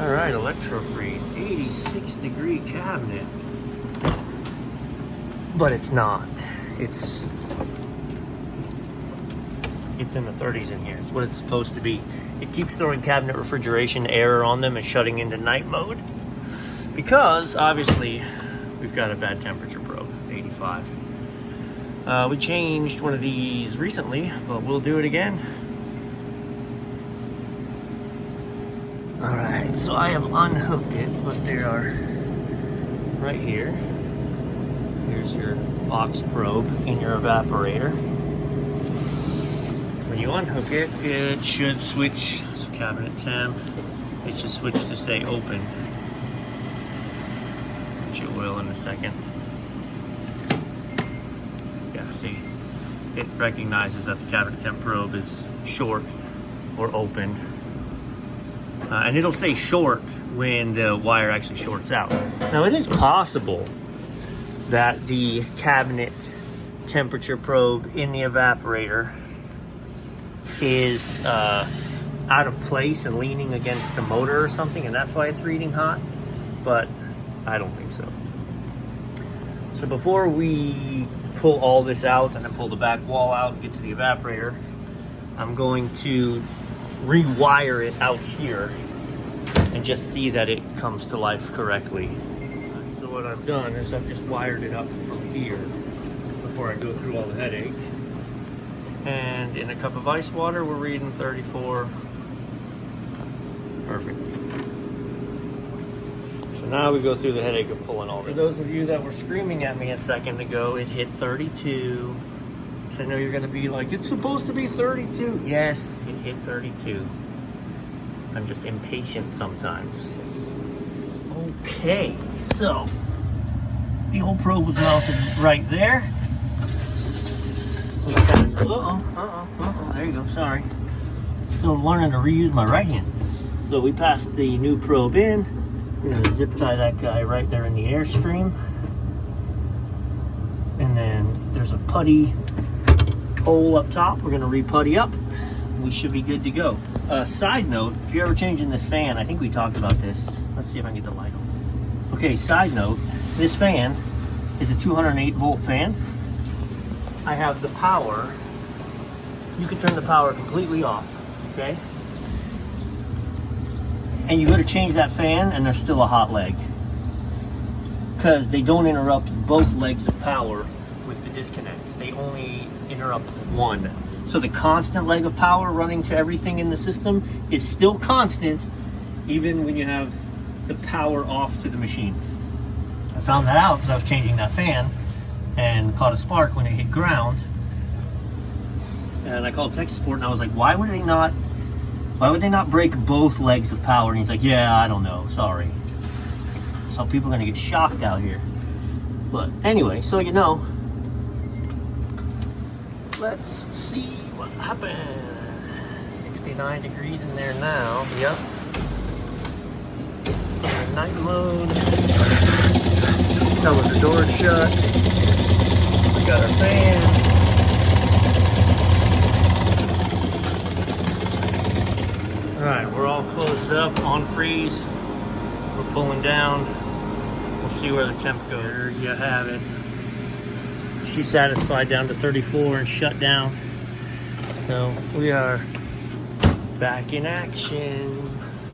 All right, Electro freeze, 86-degree cabinet. But it's not. It's in the 30s in here. It's what it's supposed to be. It keeps throwing cabinet refrigeration error on them and shutting into night mode. Because, obviously, we've got a bad temperature probe, 85. We changed one of these recently, but we'll do it again. Alright, so I have unhooked it, but they are right here. Here's your box probe in your evaporator. When you unhook it, it should switch, so cabinet temp, it should switch to say open, which it will in a second. Yeah, see, it recognizes that the cabinet temp probe is short or open. And it'll say short when the wire actually shorts out. Now it is possible that the cabinet temperature probe in the evaporator is out of place and leaning against the motor or something, and that's why it's reading hot, but I don't think so. So before we pull all this out and then pull the back wall out and get to the evaporator, I'm going to rewire it out here and just see that it comes to life correctly. So what I've done is I've just wired it up from here before I go through all the headache. And in a cup of ice water, we're reading 34. Perfect. So now we go through the headache of pulling all this. For those of you that were screaming at me a second ago, it hit 32. So I know you're gonna be like, it's supposed to be 32. Yes, it hit 32. I'm just impatient sometimes. Okay, so the old probe was mounted right there. We passed, there you go, sorry. Still learning to reuse my right hand. So we passed the new probe in. We're gonna zip tie that guy right there in the airstream. And then there's a putty hole up top. We're gonna re-putty up. We should be good to go. Side note, if you're ever changing this fan, I think we talked about this. Let's see if I can get the light on. Okay, side note, this fan is a 208 volt fan. I have the power. You can turn the power completely off, okay? And you go to change that fan and there's still a hot leg, because they don't interrupt both legs of power with the disconnect. They only interrupt one. So the constant leg of power running to everything in the system is still constant, even when you have the power off to the machine. I found that out because I was changing that fan and caught a spark when it hit ground. And I called tech support and I was like, why would they not break both legs of power? And he's like, yeah, I don't know, sorry. So people are gonna get shocked out here. But anyway, so you know, let's see what happened. 69 degrees in there now, yep. Night mode. Tell us the door's shut. We got our fan. All right, we're all closed up on freeze. We're pulling down. We'll see where the temp goes. There you have it. She's satisfied down to 34 and shut down. So we are back in action.